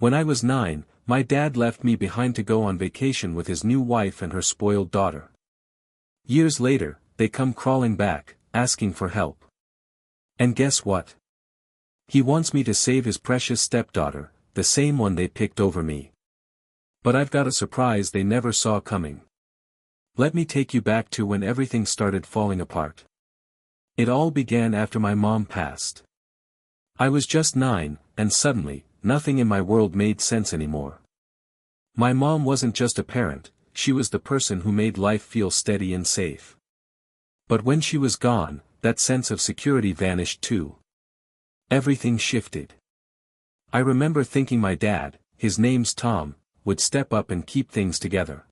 When I was 9, my dad left me behind to go on vacation with his new wife and her spoiled daughter. Years later, they come crawling back, asking for help. And guess what? He wants me to save his precious stepdaughter, the same one they picked over me. But I've got a surprise they never saw coming. Let me take you back to when everything started falling apart. It all began after my mom passed. I was just 9, and suddenly, nothing in my world made sense anymore. My mom wasn't just a parent, she was the person who made life feel steady and safe. But when she was gone, that sense of security vanished too. Everything shifted. I remember thinking my dad, his name's Tom, would step up and keep things together.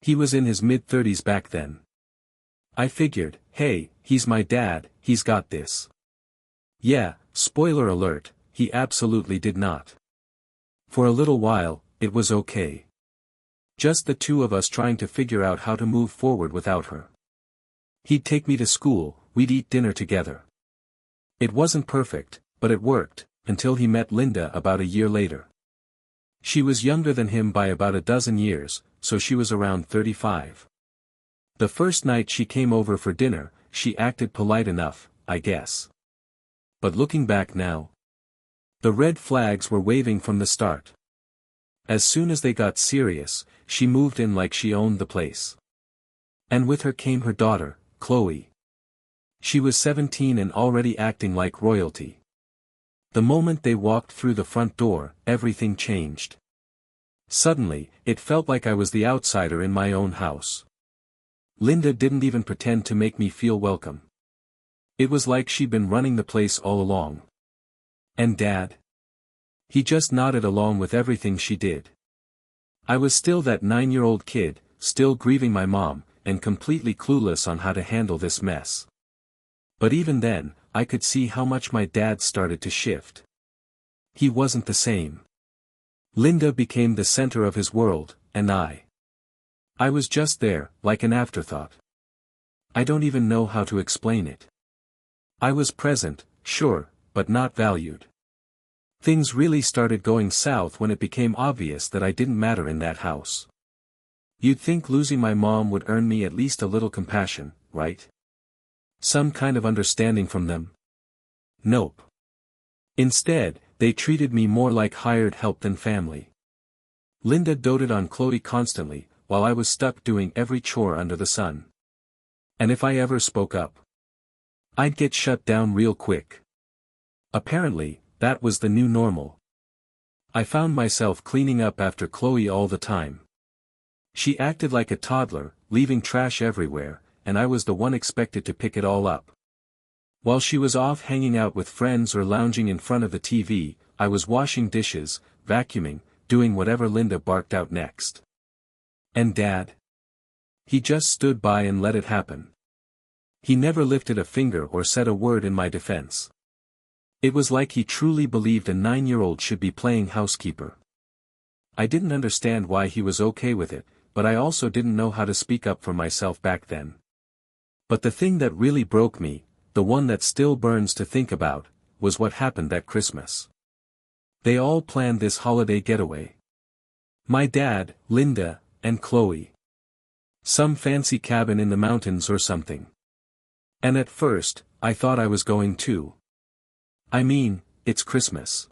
He was in his mid-30s back then. I figured, hey, he's my dad, he's got this. Yeah, spoiler alert, he absolutely did not. For a little while, it was okay. Just the two of us trying to figure out how to move forward without her. He'd take me to school, we'd eat dinner together. It wasn't perfect, but it worked, until he met Linda about a year later. She was younger than him by about a dozen years, so she was around 35. The first night she came over for dinner, she acted polite enough, I guess. But looking back now, the red flags were waving from the start. As soon as they got serious, she moved in like she owned the place. And with her came her daughter, Chloe. She was 17 and already acting like royalty. The moment they walked through the front door, everything changed. Suddenly, it felt like I was the outsider in my own house. Linda didn't even pretend to make me feel welcome. It was like she'd been running the place all along. And Dad? He just nodded along with everything she did. I was still that 9-year-old kid, still grieving my mom, and completely clueless on how to handle this mess. But even then, I could see how much my dad started to shift. He wasn't the same. Linda became the center of his world, and I was just there, like an afterthought. I don't even know how to explain it. I was present, sure, but not valued. Things really started going south when it became obvious that I didn't matter in that house. You'd think losing my mom would earn me at least a little compassion, right? Some kind of understanding from them? Nope. Instead, they treated me more like hired help than family. Linda doted on Chloe constantly, while I was stuck doing every chore under the sun. And if I ever spoke up, I'd get shut down real quick. Apparently, that was the new normal. I found myself cleaning up after Chloe all the time. She acted like a toddler, leaving trash everywhere, and I was the one expected to pick it all up. While she was off hanging out with friends or lounging in front of the TV, I was washing dishes, vacuuming, doing whatever Linda barked out next. And Dad? He just stood by and let it happen. He never lifted a finger or said a word in my defense. It was like he truly believed a 9-year-old should be playing housekeeper. I didn't understand why he was okay with it, but I also didn't know how to speak up for myself back then. But the thing that really broke me, the one that still burns to think about, was what happened that Christmas. They all planned this holiday getaway. My dad, Linda, and Chloe. Some fancy cabin in the mountains or something. And at first, I thought I was going too. I mean, it's Christmas.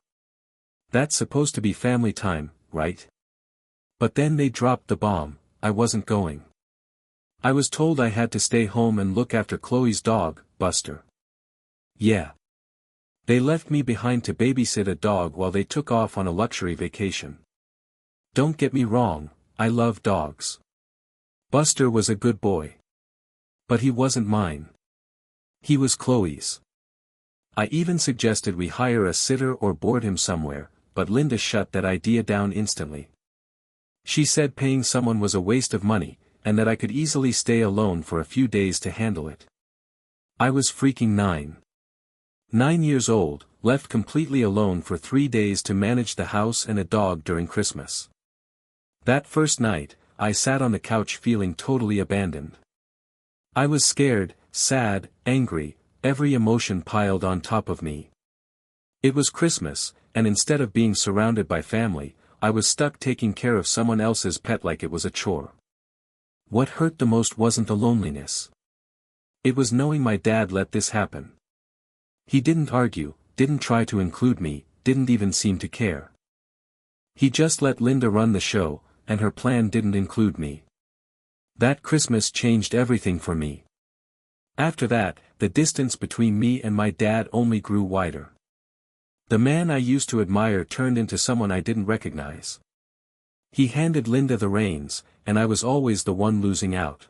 That's supposed to be family time, right? But then they dropped the bomb, I wasn't going. I was told I had to stay home and look after Chloe's dog, Buster. Yeah. They left me behind to babysit a dog while they took off on a luxury vacation. Don't get me wrong, I love dogs. Buster was a good boy. But he wasn't mine. He was Chloe's. I even suggested we hire a sitter or board him somewhere, but Linda shut that idea down instantly. She said paying someone was a waste of money, and that I could easily stay alone for a few days to handle it. I was freaking 9. 9 years old, left completely alone for 3 days to manage the house and a dog during Christmas. That first night, I sat on the couch feeling totally abandoned. I was scared, sad, angry, every emotion piled on top of me. It was Christmas, and instead of being surrounded by family, I was stuck taking care of someone else's pet like it was a chore. What hurt the most wasn't the loneliness. It was knowing my dad let this happen. He didn't argue, didn't try to include me, didn't even seem to care. He just let Linda run the show, and her plan didn't include me. That Christmas changed everything for me. After that, the distance between me and my dad only grew wider. The man I used to admire turned into someone I didn't recognize. He handed Linda the reins, and I was always the one losing out.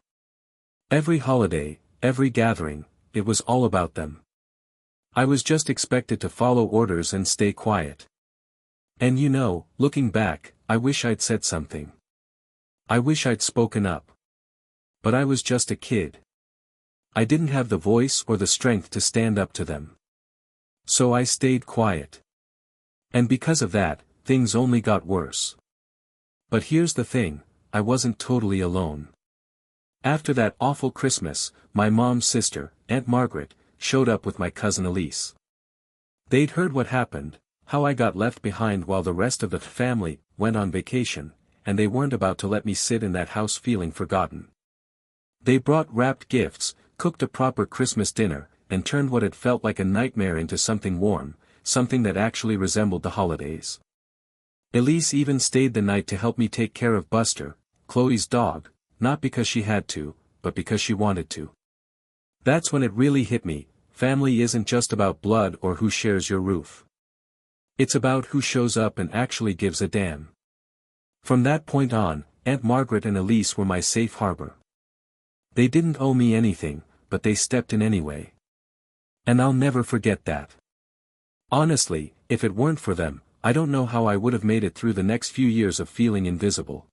Every holiday, every gathering, it was all about them. I was just expected to follow orders and stay quiet. And you know, looking back, I wish I'd said something. I wish I'd spoken up. But I was just a kid. I didn't have the voice or the strength to stand up to them. So I stayed quiet. And because of that, things only got worse. But here's the thing, I wasn't totally alone. After that awful Christmas, my mom's sister, Aunt Margaret, showed up with my cousin Elise. They'd heard what happened, how I got left behind while the rest of the family went on vacation, and they weren't about to let me sit in that house feeling forgotten. They brought wrapped gifts, cooked a proper Christmas dinner, and turned what had felt like a nightmare into something warm, something that actually resembled the holidays. Elise even stayed the night to help me take care of Buster, Chloe's dog, not because she had to, but because she wanted to. That's when it really hit me, family isn't just about blood or who shares your roof. It's about who shows up and actually gives a damn. From that point on, Aunt Margaret and Elise were my safe harbor. They didn't owe me anything, but they stepped in anyway. And I'll never forget that. Honestly, if it weren't for them, I don't know how I would have made it through the next few years of feeling invisible.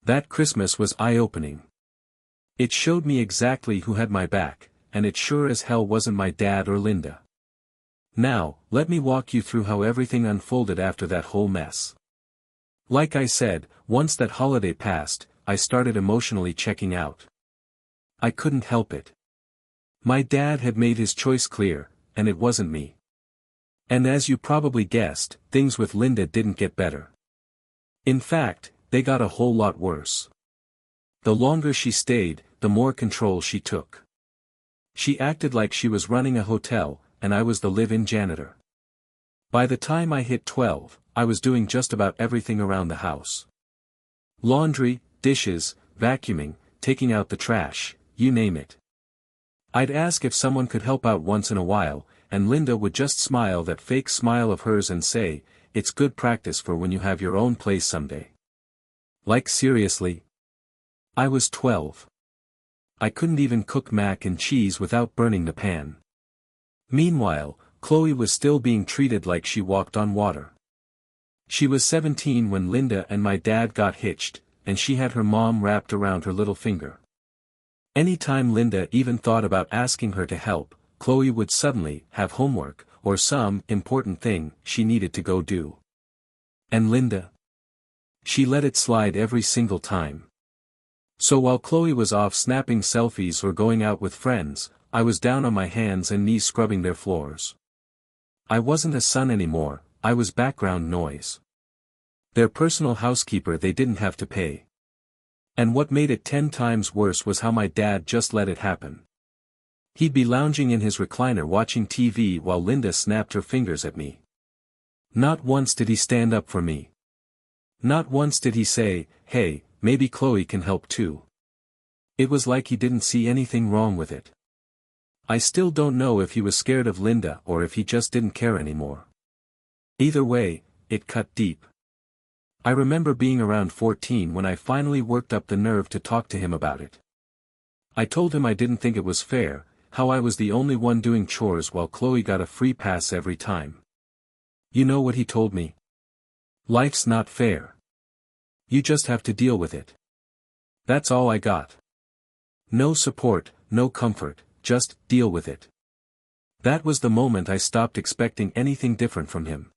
That Christmas was eye-opening. It showed me exactly who had my back, and it sure as hell wasn't my dad or Linda. Now, let me walk you through how everything unfolded after that whole mess. Like I said, once that holiday passed, I started emotionally checking out. I couldn't help it. My dad had made his choice clear, and it wasn't me. And as you probably guessed, things with Linda didn't get better. In fact, they got a whole lot worse. The longer she stayed, the more control she took. She acted like she was running a hotel, and I was the live-in janitor. By the time I hit 12, I was doing just about everything around the house. Laundry, dishes, vacuuming, taking out the trash, you name it. I'd ask if someone could help out once in a while, and Linda would just smile that fake smile of hers and say, "It's good practice for when you have your own place someday." Like seriously? I was 12. I couldn't even cook mac and cheese without burning the pan. Meanwhile, Chloe was still being treated like she walked on water. She was 17 when Linda and my dad got hitched, and she had her mom wrapped around her little finger. Anytime Linda even thought about asking her to help, Chloe would suddenly have homework, or some important thing she needed to go do. And Linda? She let it slide every single time. So while Chloe was off snapping selfies or going out with friends, I was down on my hands and knees scrubbing their floors. I wasn't a son anymore, I was background noise. Their personal housekeeper they didn't have to pay. And what made it 10 times worse was how my dad just let it happen. He'd be lounging in his recliner watching TV while Linda snapped her fingers at me. Not once did he stand up for me. Not once did he say, "Hey, maybe Chloe can help too." It was like he didn't see anything wrong with it. I still don't know if he was scared of Linda or if he just didn't care anymore. Either way, it cut deep. I remember being around 14 when I finally worked up the nerve to talk to him about it. I told him I didn't think it was fair, how I was the only one doing chores while Chloe got a free pass every time. You know what he told me? "Life's not fair. You just have to deal with it." That's all I got. No support, no comfort, just deal with it. That was the moment I stopped expecting anything different from him.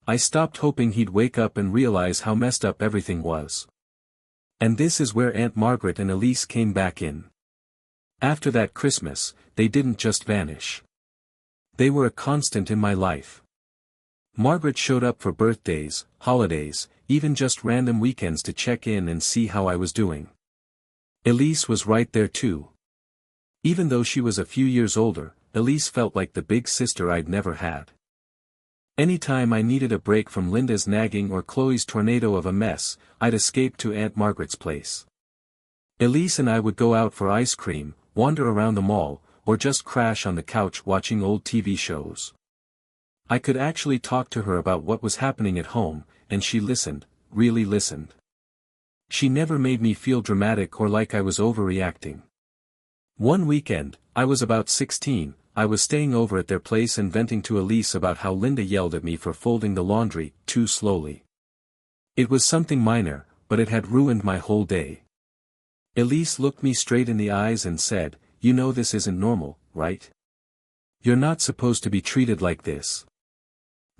I stopped hoping he'd wake up and realize how messed up everything was. And this is where Aunt Margaret and Elise came back in. After that Christmas, they didn't just vanish. They were a constant in my life. Margaret showed up for birthdays, holidays, even just random weekends to check in and see how I was doing. Elise was right there too. Even though she was a few years older, Elise felt like the big sister I'd never had. Anytime I needed a break from Linda's nagging or Chloe's tornado of a mess, I'd escape to Aunt Margaret's place. Elise and I would go out for ice cream, wander around the mall, or just crash on the couch watching old TV shows. I could actually talk to her about what was happening at home, and she listened, really listened. She never made me feel dramatic or like I was overreacting. One weekend, I was about 16, I was staying over at their place and venting to Elise about how Linda yelled at me for folding the laundry too slowly. It was something minor, but it had ruined my whole day. Elise looked me straight in the eyes and said, "You know this isn't normal, right? You're not supposed to be treated like this."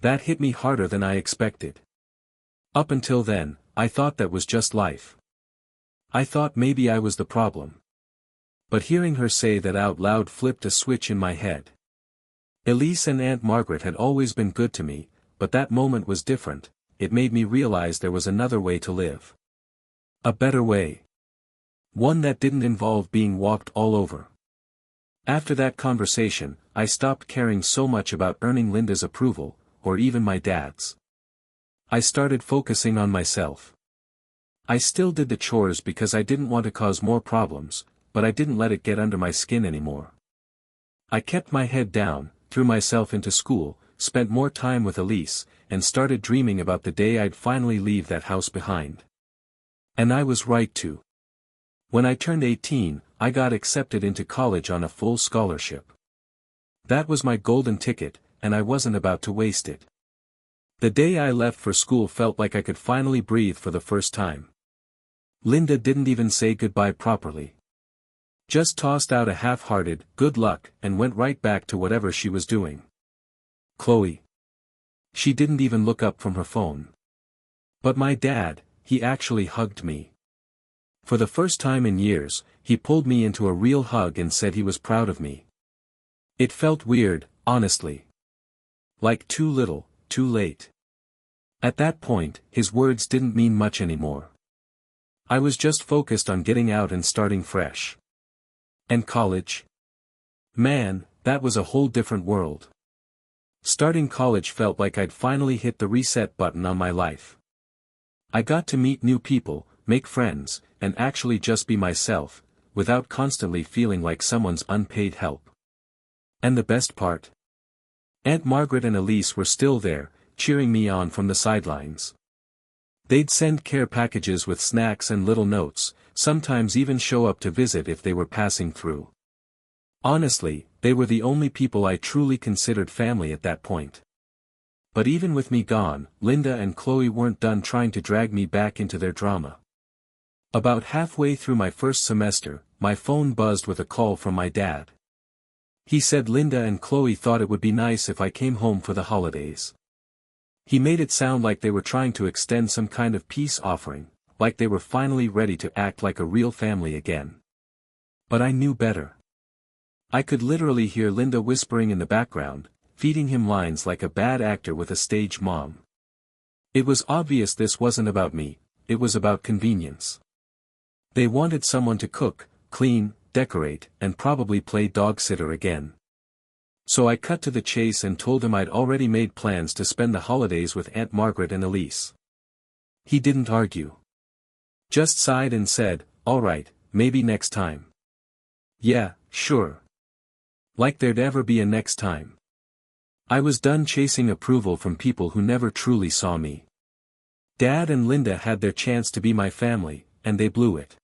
That hit me harder than I expected. Up until then, I thought that was just life. I thought maybe I was the problem. But hearing her say that out loud flipped a switch in my head. Elise and Aunt Margaret had always been good to me, but that moment was different. It made me realize there was another way to live. A better way. One that didn't involve being walked all over. After that conversation, I stopped caring so much about earning Linda's approval, or even my dad's. I started focusing on myself. I still did the chores because I didn't want to cause more problems, but I didn't let it get under my skin anymore. I kept my head down, threw myself into school, spent more time with Elise, and started dreaming about the day I'd finally leave that house behind. And I was right to. When I turned 18, I got accepted into college on a full scholarship. That was my golden ticket, and I wasn't about to waste it. The day I left for school felt like I could finally breathe for the first time. Linda didn't even say goodbye properly. Just tossed out a half-hearted, "good luck," and went right back to whatever she was doing. Chloe. She didn't even look up from her phone. But my dad, he actually hugged me. For the first time in years, he pulled me into a real hug and said he was proud of me. It felt weird, honestly. Like too little, too late. At that point, his words didn't mean much anymore. I was just focused on getting out and starting fresh. And college? Man, that was a whole different world. Starting college felt like I'd finally hit the reset button on my life. I got to meet new people, make friends, and actually just be myself, without constantly feeling like someone's unpaid help. And the best part? Aunt Margaret and Elise were still there, cheering me on from the sidelines. They'd send care packages with snacks and little notes, sometimes even show up to visit if they were passing through. Honestly, they were the only people I truly considered family at that point. But even with me gone, Linda and Chloe weren't done trying to drag me back into their drama. About halfway through my first semester, my phone buzzed with a call from my dad. He said Linda and Chloe thought it would be nice if I came home for the holidays. He made it sound like they were trying to extend some kind of peace offering, like they were finally ready to act like a real family again. But I knew better. I could literally hear Linda whispering in the background, feeding him lines like a bad actor with a stage mom. It was obvious this wasn't about me, it was about convenience. They wanted someone to cook, clean, decorate, and probably play dog sitter again. So I cut to the chase and told him I'd already made plans to spend the holidays with Aunt Margaret and Elise. He didn't argue. Just sighed and said, "All right, maybe next time." Yeah, sure. Like there'd ever be a next time. I was done chasing approval from people who never truly saw me. Dad and Linda had their chance to be my family, and they blew it.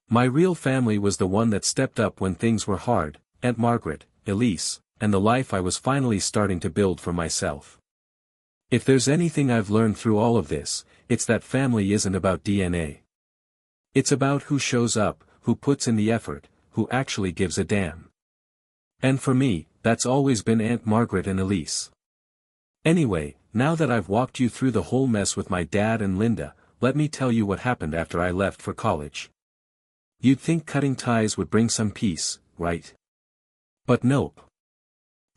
My real family was the one that stepped up when things were hard, Aunt Margaret, Elise, and the life I was finally starting to build for myself. If there's anything I've learned through all of this, it's that family isn't about DNA. It's about who shows up, who puts in the effort, who actually gives a damn. And for me, that's always been Aunt Margaret and Elise. Anyway, now that I've walked you through the whole mess with my dad and Linda, let me tell you what happened after I left for college. You'd think cutting ties would bring some peace, right? But nope.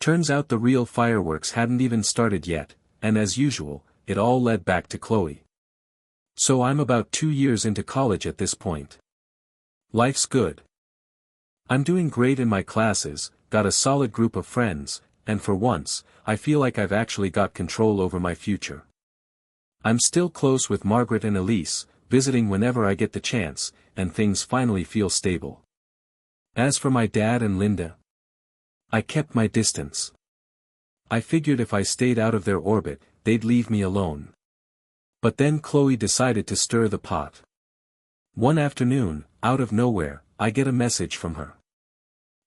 Turns out the real fireworks hadn't even started yet, and as usual, it all led back to Chloe. So I'm about 2 years into college at this point. Life's good. I'm doing great in my classes, got a solid group of friends, and for once, I feel like I've actually got control over my future. I'm still close with Margaret and Elise, visiting whenever I get the chance, and things finally feel stable. As for my dad and Linda, I kept my distance. I figured if I stayed out of their orbit, they'd leave me alone. But then Chloe decided to stir the pot. One afternoon, out of nowhere, I get a message from her.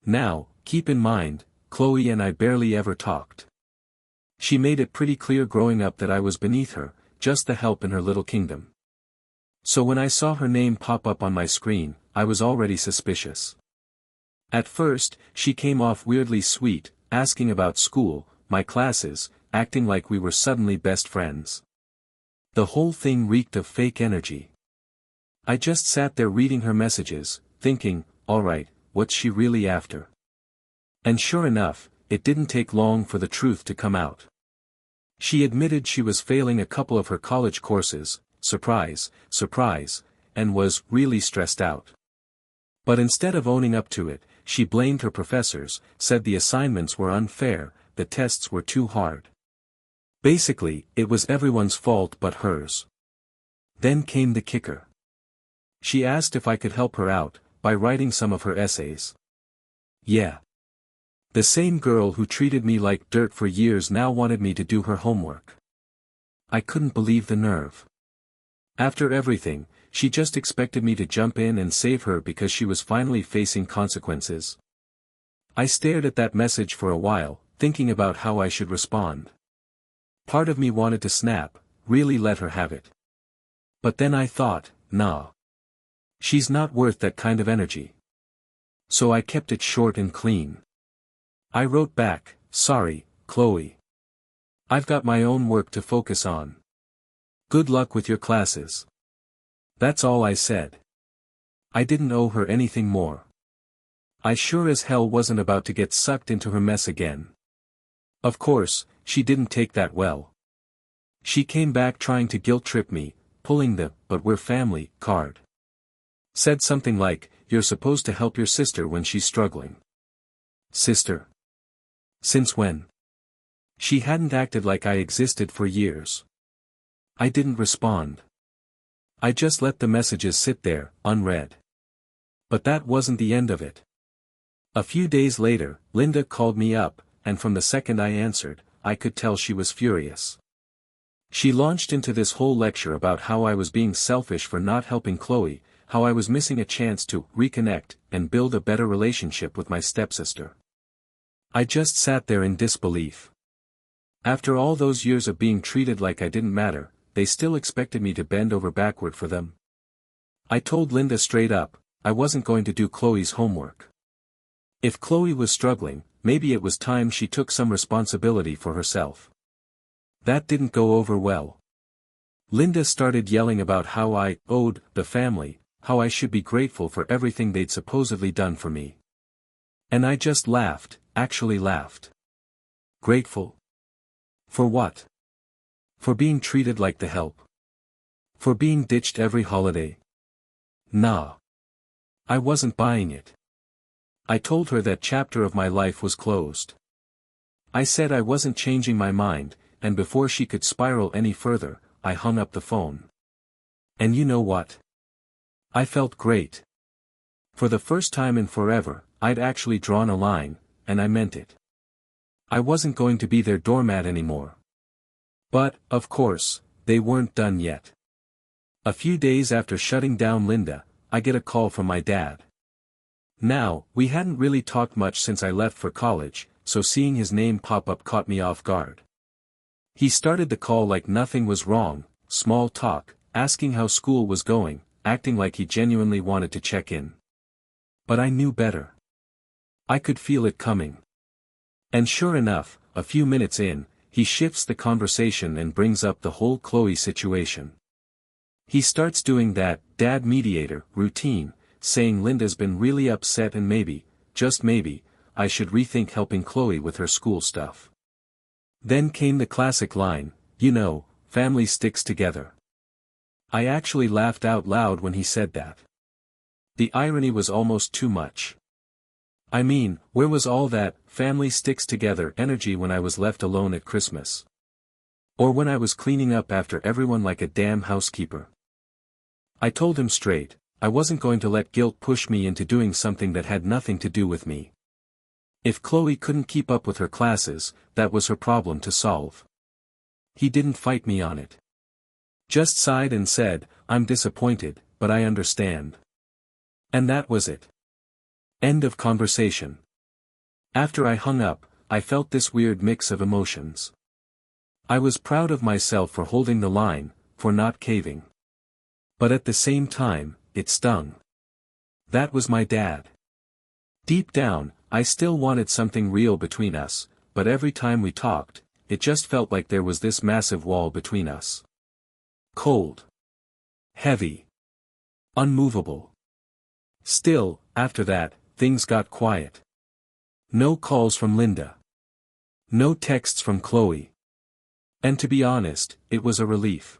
Now, keep in mind, Chloe and I barely ever talked. She made it pretty clear growing up that I was beneath her, just the help in her little kingdom. So when I saw her name pop up on my screen, I was already suspicious. At first, she came off weirdly sweet, asking about school, my classes, acting like we were suddenly best friends. The whole thing reeked of fake energy. I just sat there reading her messages, thinking, alright, what's she really after? And sure enough, it didn't take long for the truth to come out. She admitted she was failing a couple of her college courses, surprise, surprise, and was really stressed out. But instead of owning up to it, she blamed her professors, said the assignments were unfair, the tests were too hard. Basically, it was everyone's fault but hers. Then came the kicker. She asked if I could help her out, by writing some of her essays. Yeah. The same girl who treated me like dirt for years now wanted me to do her homework. I couldn't believe the nerve. After everything, she just expected me to jump in and save her because she was finally facing consequences. I stared at that message for a while, thinking about how I should respond. Part of me wanted to snap, really let her have it. But then I thought, nah. She's not worth that kind of energy. So I kept it short and clean. I wrote back, sorry, Chloe. I've got my own work to focus on. Good luck with your classes. That's all I said. I didn't owe her anything more. I sure as hell wasn't about to get sucked into her mess again. Of course, she didn't take that well. She came back trying to guilt-trip me, pulling the "but we're family" card. Said something like, you're supposed to help your sister when she's struggling. Sister? Since when? She hadn't acted like I existed for years. I didn't respond. I just let the messages sit there, unread. But that wasn't the end of it. A few days later, Linda called me up, and from the second I answered, I could tell she was furious. She launched into this whole lecture about how I was being selfish for not helping Chloe, how I was missing a chance to reconnect and build a better relationship with my stepsister. I just sat there in disbelief. After all those years of being treated like I didn't matter, they still expected me to bend over backward for them. I told Linda straight up, I wasn't going to do Chloe's homework. If Chloe was struggling, maybe it was time she took some responsibility for herself. That didn't go over well. Linda started yelling about how I owed the family, how I should be grateful for everything they'd supposedly done for me. And I just laughed, actually laughed. Grateful? For what? For being treated like the help? For being ditched every holiday? Nah. I wasn't buying it. I told her that chapter of my life was closed. I said I wasn't changing my mind, and before she could spiral any further, I hung up the phone. And you know what? I felt great. For the first time in forever, I'd actually drawn a line, and I meant it. I wasn't going to be their doormat anymore. But, of course, they weren't done yet. A few days after shutting down Linda, I get a call from my dad. Now, we hadn't really talked much since I left for college, so seeing his name pop up caught me off guard. He started the call like nothing was wrong, small talk, asking how school was going, acting like he genuinely wanted to check in. But I knew better. I could feel it coming. And sure enough, a few minutes in, he shifts the conversation and brings up the whole Chloe situation. He starts doing that dad mediator routine, saying Linda's been really upset and maybe, just maybe, I should rethink helping Chloe with her school stuff. Then came the classic line, You know, family sticks together. I actually laughed out loud when he said that. The irony was almost too much. I mean, where was all that family sticks together energy when I was left alone at Christmas? Or when I was cleaning up after everyone like a damn housekeeper? I told him straight, I wasn't going to let guilt push me into doing something that had nothing to do with me. If Chloe couldn't keep up with her classes, that was her problem to solve. He didn't fight me on it. Just sighed and said, I'm disappointed, but I understand. And that was it. End of conversation. After I hung up, I felt this weird mix of emotions. I was proud of myself for holding the line, for not caving. But at the same time, it stung. That was my dad. Deep down, I still wanted something real between us, but every time we talked, it just felt like there was this massive wall between us. Cold. Heavy. Unmovable. Still, after that, things got quiet. No calls from Linda. No texts from Chloe. And to be honest, it was a relief.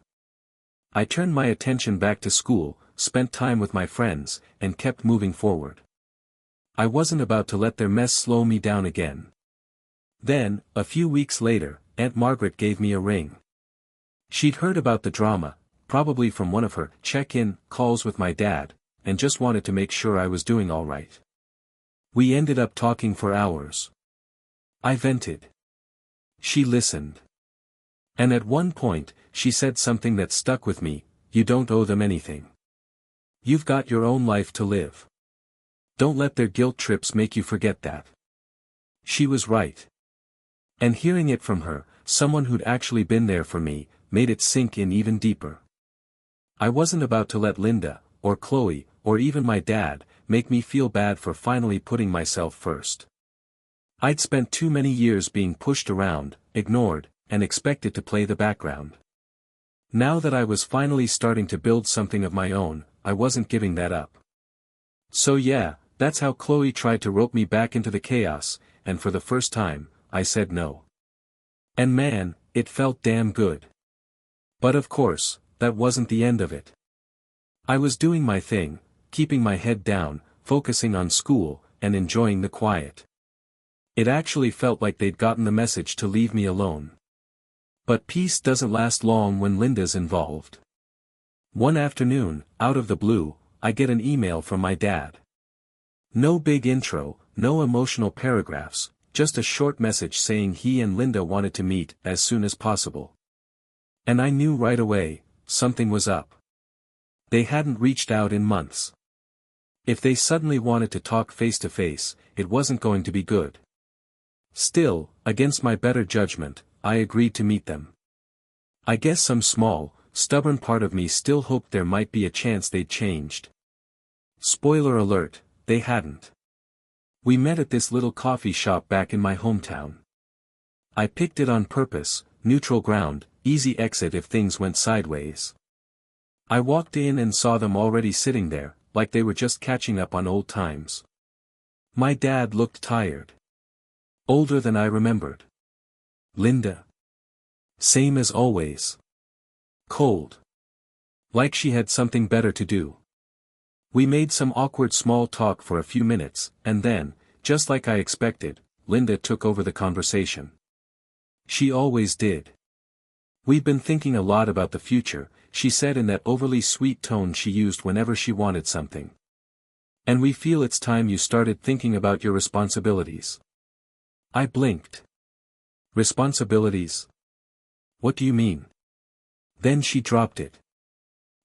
I turned my attention back to school, spent time with my friends, and kept moving forward. I wasn't about to let their mess slow me down again. Then, a few weeks later, Aunt Margaret gave me a ring. She'd heard about the drama, probably from one of her check-in calls with my dad, and just wanted to make sure I was doing all right. We ended up talking for hours. I vented. She listened. And at one point, she said something that stuck with me, you don't owe them anything. You've got your own life to live. Don't let their guilt trips make you forget that. She was right. And hearing it from her, someone who'd actually been there for me, made it sink in even deeper. I wasn't about to let Linda, or Chloe, or even my dad, make me feel bad for finally putting myself first. I'd spent too many years being pushed around, ignored, and expected to play the background. Now that I was finally starting to build something of my own, I wasn't giving that up. So yeah, that's how Chloe tried to rope me back into the chaos, and for the first time, I said no. And man, it felt damn good. But of course, that wasn't the end of it. I was doing my thing, keeping my head down, focusing on school, and enjoying the quiet. It actually felt like they'd gotten the message to leave me alone. But peace doesn't last long when Linda's involved. One afternoon, out of the blue, I get an email from my dad. No big intro, no emotional paragraphs, just a short message saying he and Linda wanted to meet as soon as possible. And I knew right away, something was up. They hadn't reached out in months. If they suddenly wanted to talk face to face, it wasn't going to be good. Still, against my better judgment, I agreed to meet them. I guess some small, stubborn part of me still hoped there might be a chance they'd changed. Spoiler alert, they hadn't. We met at this little coffee shop back in my hometown. I picked it on purpose, neutral ground, easy exit if things went sideways. I walked in and saw them already sitting there, like they were just catching up on old times. My dad looked tired. Older than I remembered. Linda. Same as always. Cold. Like she had something better to do. We made some awkward small talk for a few minutes, and then, just like I expected, Linda took over the conversation. She always did. We've been thinking a lot about the future, she said in that overly sweet tone she used whenever she wanted something. And we feel it's time you started thinking about your responsibilities. I blinked. Responsibilities? What do you mean? Then she dropped it.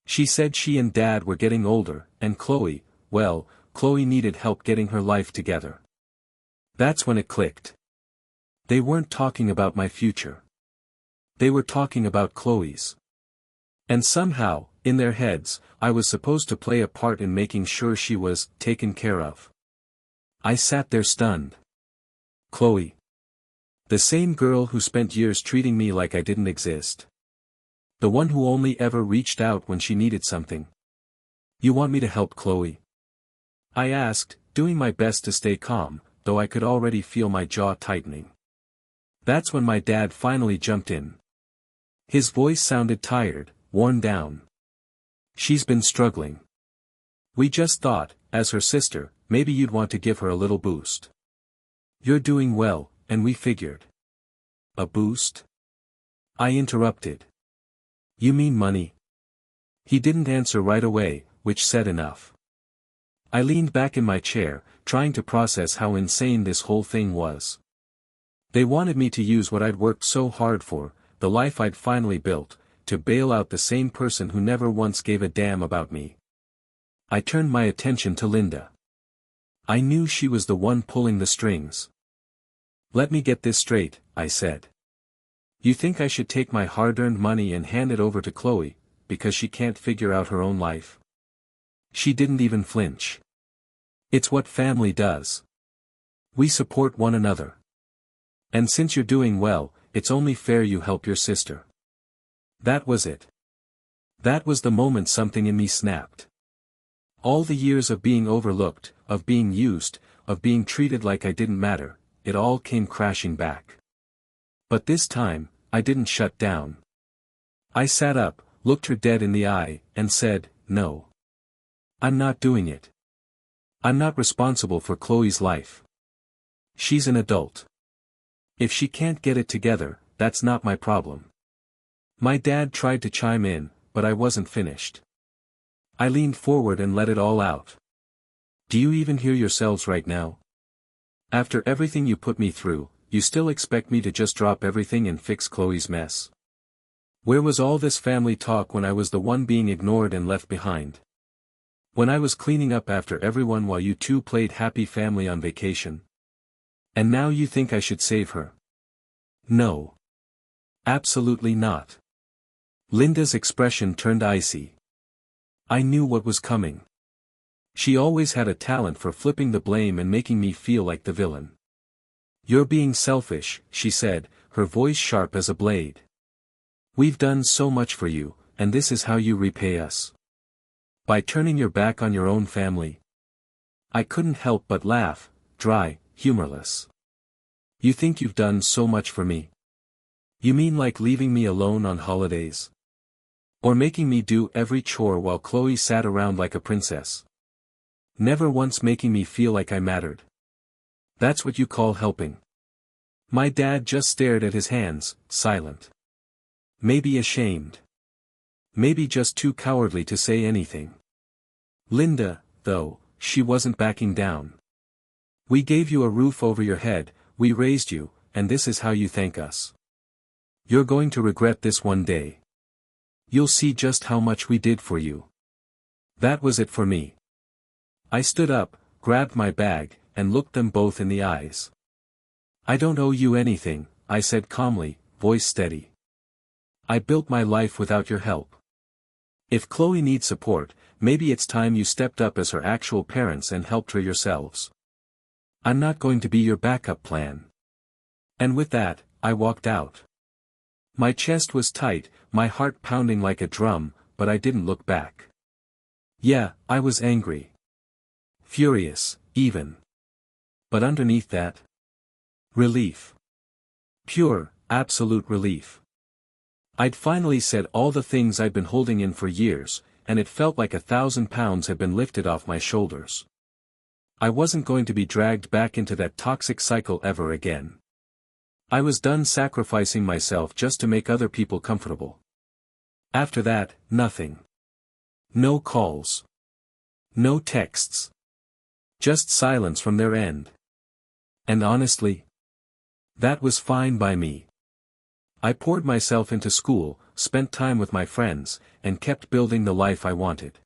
She said she and Dad were getting older, and Chloe, well, Chloe needed help getting her life together. That's when it clicked. They weren't talking about my future. They were talking about Chloe's. And somehow, in their heads, I was supposed to play a part in making sure she was taken care of. I sat there stunned. Chloe. The same girl who spent years treating me like I didn't exist. The one who only ever reached out when she needed something. You want me to help Chloe? I asked, doing my best to stay calm, though I could already feel my jaw tightening. That's when my dad finally jumped in. His voice sounded tired, worn down. She's been struggling. We just thought, as her sister, maybe you'd want to give her a little boost. You're doing well, and we figured. A boost? I interrupted. You mean money? He didn't answer right away, which said enough. I leaned back in my chair, trying to process how insane this whole thing was. They wanted me to use what I'd worked so hard for, the life I'd finally built, to bail out the same person who never once gave a damn about me. I turned my attention to Linda. I knew she was the one pulling the strings. Let me get this straight, I said. You think I should take my hard-earned money and hand it over to Chloe, because she can't figure out her own life? She didn't even flinch. It's what family does. We support one another. And since you're doing well, it's only fair you help your sister. That was it. That was the moment something in me snapped. All the years of being overlooked, of being used, of being treated like I didn't matter, it all came crashing back. But this time, I didn't shut down. I sat up, looked her dead in the eye, and said, no. I'm not doing it. I'm not responsible for Chloe's life. She's an adult. If she can't get it together, that's not my problem. My dad tried to chime in, but I wasn't finished. I leaned forward and let it all out. Do you even hear yourselves right now? After everything you put me through, you still expect me to just drop everything and fix Chloe's mess? Where was all this family talk when I was the one being ignored and left behind? When I was cleaning up after everyone while you two played happy family on vacation? And now you think I should save her? No. Absolutely not. Linda's expression turned icy. I knew what was coming. She always had a talent for flipping the blame and making me feel like the villain. You're being selfish, she said, her voice sharp as a blade. We've done so much for you, and this is how you repay us. By turning your back on your own family. I couldn't help but laugh, dry, humorless. You think you've done so much for me? You mean like leaving me alone on holidays? Or making me do every chore while Chloe sat around like a princess? Never once making me feel like I mattered. That's what you call helping? My dad just stared at his hands, silent. Maybe ashamed. Maybe just too cowardly to say anything. Linda, though, she wasn't backing down. We gave you a roof over your head, we raised you, and this is how you thank us. You're going to regret this one day. You'll see just how much we did for you. That was it for me. I stood up, grabbed my bag, and looked them both in the eyes. I don't owe you anything, I said calmly, voice steady. I built my life without your help. If Chloe needs support, maybe it's time you stepped up as her actual parents and helped her yourselves. I'm not going to be your backup plan. And with that, I walked out. My chest was tight, my heart pounding like a drum, but I didn't look back. Yeah, I was angry. Furious, even. But underneath that? Relief. Pure, absolute relief. I'd finally said all the things I'd been holding in for years, and it felt like 1,000 pounds had been lifted off my shoulders. I wasn't going to be dragged back into that toxic cycle ever again. I was done sacrificing myself just to make other people comfortable. After that, nothing. No calls. No texts. Just silence from their end. And honestly, that was fine by me. I poured myself into school, spent time with my friends, and kept building the life I wanted.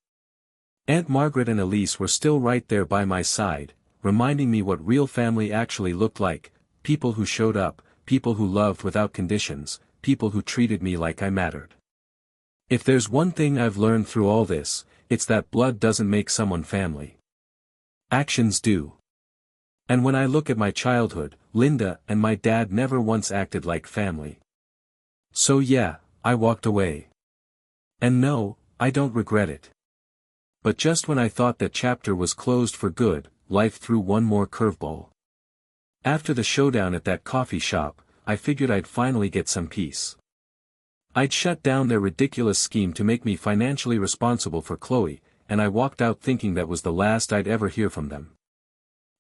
Aunt Margaret and Elise were still right there by my side, reminding me what real family actually looked like, people who showed up, people who loved without conditions, people who treated me like I mattered. If there's one thing I've learned through all this, it's that blood doesn't make someone family. Actions do. And when I look at my childhood, Linda and my dad never once acted like family. So yeah, I walked away. And no, I don't regret it. But just when I thought that chapter was closed for good, life threw one more curveball. After the showdown at that coffee shop, I figured I'd finally get some peace. I'd shut down their ridiculous scheme to make me financially responsible for Chloe, and I walked out thinking that was the last I'd ever hear from them.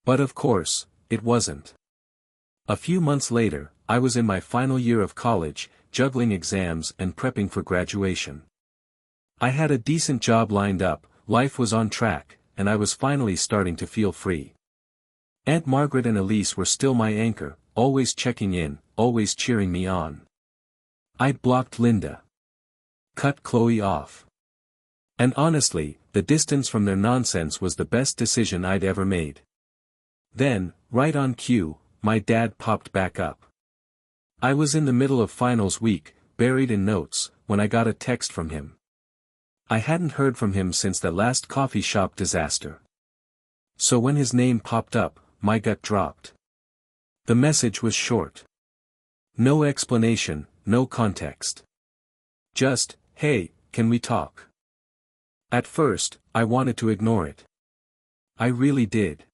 But of course, it wasn't. A few months later, I was in my final year of college, juggling exams and prepping for graduation. I had a decent job lined up, life was on track, and I was finally starting to feel free. Aunt Margaret and Elise were still my anchor, always checking in, always cheering me on. I'd blocked Linda. Cut Chloe off. And honestly, the distance from their nonsense was the best decision I'd ever made. Then, right on cue, my dad popped back up. I was in the middle of finals week, buried in notes, when I got a text from him. I hadn't heard from him since that last coffee shop disaster. So when his name popped up, my gut dropped. The message was short. No explanation, no context. Just, "Hey, can we talk?" At first, I wanted to ignore it. I really did.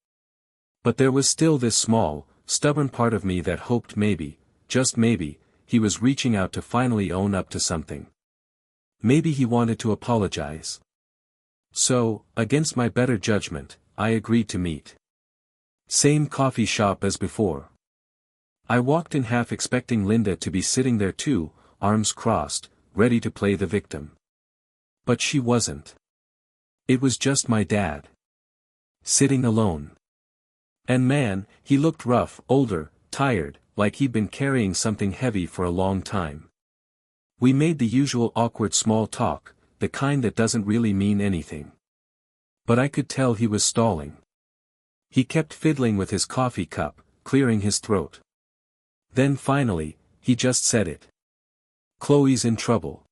But there was still this small, stubborn part of me that hoped maybe, just maybe, he was reaching out to finally own up to something. Maybe he wanted to apologize. So, against my better judgment, I agreed to meet. Same coffee shop as before. I walked in half expecting Linda to be sitting there too, arms crossed, ready to play the victim. But she wasn't. It was just my dad. Sitting alone. And man, he looked rough, older, tired, like he'd been carrying something heavy for a long time. We made the usual awkward small talk, the kind that doesn't really mean anything. But I could tell he was stalling. He kept fiddling with his coffee cup, clearing his throat. Then finally, he just said it. "Chloe's in trouble."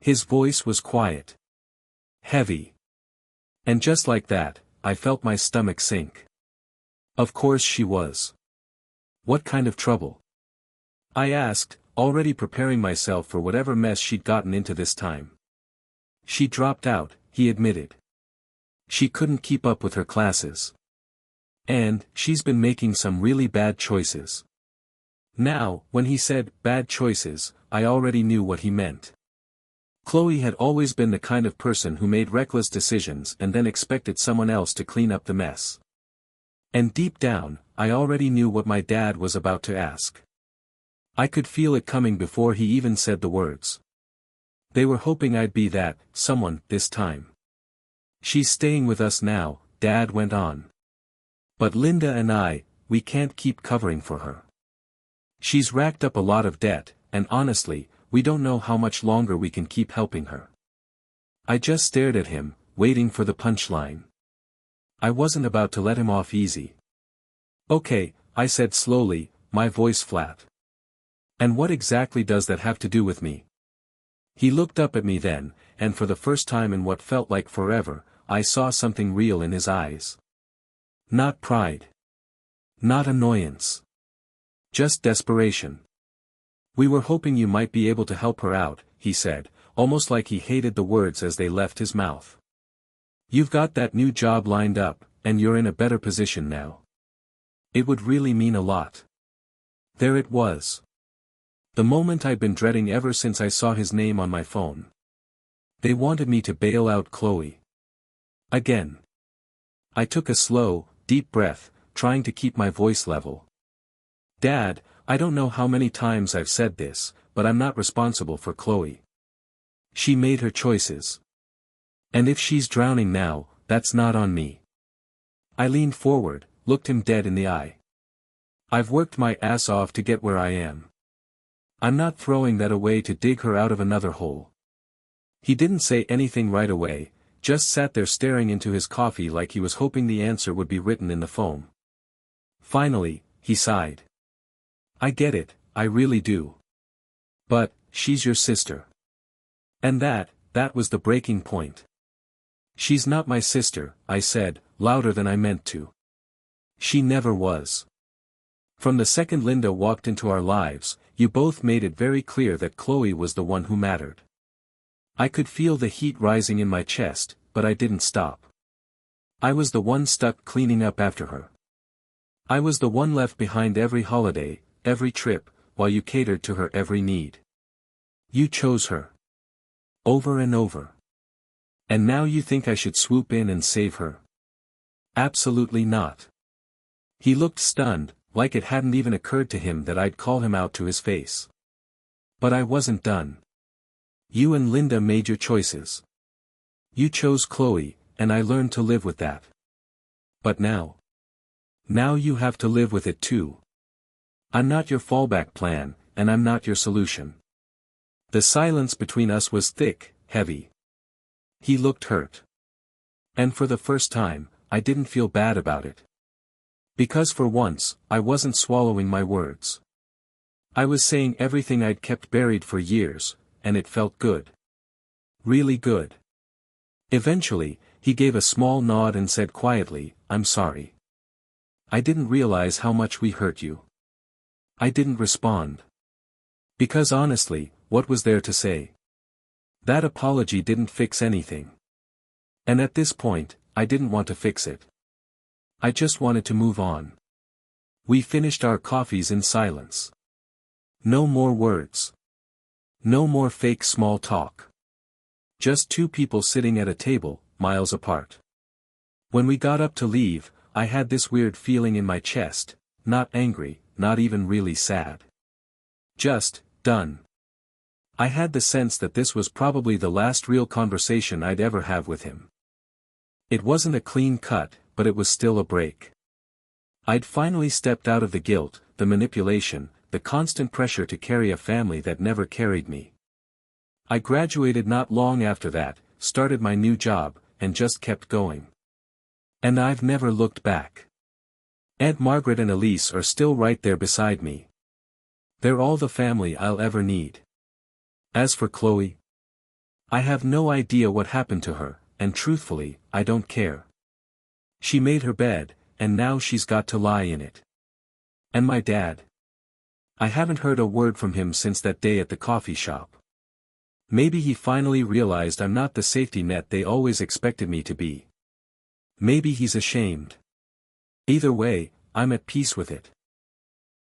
His voice was quiet. Heavy. And just like that, I felt my stomach sink. Of course she was. What kind of trouble? I asked, already preparing myself for whatever mess she'd gotten into this time. She dropped out, he admitted. She couldn't keep up with her classes. And, she's been making some really bad choices. Now, when he said, bad choices, I already knew what he meant. Chloe had always been the kind of person who made reckless decisions and then expected someone else to clean up the mess. And deep down, I already knew what my dad was about to ask. I could feel it coming before he even said the words. They were hoping I'd be that someone this time. "She's staying with us now," Dad went on. "But Linda and we can't keep covering for her. She's racked up a lot of debt, and honestly, we don't know how much longer we can keep helping her." I just stared at him, waiting for the punchline. I wasn't about to let him off easy. "Okay," I said slowly, my voice flat. "And what exactly does that have to do with me?" He looked up at me then, and for the first time in what felt like forever, I saw something real in his eyes. Not pride. Not annoyance. Just desperation. "We were hoping you might be able to help her out," he said, almost like he hated the words as they left his mouth. "You've got that new job lined up, and you're in a better position now. It would really mean a lot." There it was. The moment I'd been dreading ever since I saw his name on my phone. They wanted me to bail out Chloe. Again. I took a slow, deep breath, trying to keep my voice level. "Dad, I don't know how many times I've said this, but I'm not responsible for Chloe. She made her choices. And if she's drowning now, that's not on me." I leaned forward, looked him dead in the eye. "I've worked my ass off to get where I am. I'm not throwing that away to dig her out of another hole." He didn't say anything right away, just sat there staring into his coffee like he was hoping the answer would be written in the foam. Finally, he sighed. "I get it, I really do. But, she's your sister." And that was the breaking point. "She's not my sister," I said, louder than I meant to. "She never was. From the second Linda walked into our lives, you both made it very clear that Chloe was the one who mattered." I could feel the heat rising in my chest, but I didn't stop. I was the one stuck cleaning up after her. I was the one left behind every holiday, every trip, while you catered to her every need. You chose her. Over and over. And now you think I should swoop in and save her? Absolutely not. He looked stunned, like it hadn't even occurred to him that I'd call him out to his face. But I wasn't done. You and Linda made your choices. You chose Chloe, and I learned to live with that. But now? Now you have to live with it too. I'm not your fallback plan, and I'm not your solution. The silence between us was thick, heavy. He looked hurt. And for the first time, I didn't feel bad about it. Because for once, I wasn't swallowing my words. I was saying everything I'd kept buried for years, and it felt good. Really good. Eventually, he gave a small nod and said quietly, "I'm sorry. I didn't realize how much we hurt you." I didn't respond. Because honestly, what was there to say? That apology didn't fix anything. And at this point, I didn't want to fix it. I just wanted to move on. We finished our coffees in silence. No more words. No more fake small talk. Just two people sitting at a table, miles apart. When we got up to leave, I had this weird feeling in my chest, not angry, not even really sad. Just, done. I had the sense that this was probably the last real conversation I'd ever have with him. It wasn't a clean cut, but it was still a break. I'd finally stepped out of the guilt, the manipulation, the constant pressure to carry a family that never carried me. I graduated not long after that, started my new job, and just kept going. And I've never looked back. Aunt Margaret and Elise are still right there beside me. They're all the family I'll ever need. As for Chloe, I have no idea what happened to her, and truthfully, I don't care. She made her bed, and now she's got to lie in it. And my dad? I haven't heard a word from him since that day at the coffee shop. Maybe he finally realized I'm not the safety net they always expected me to be. Maybe he's ashamed. Either way, I'm at peace with it.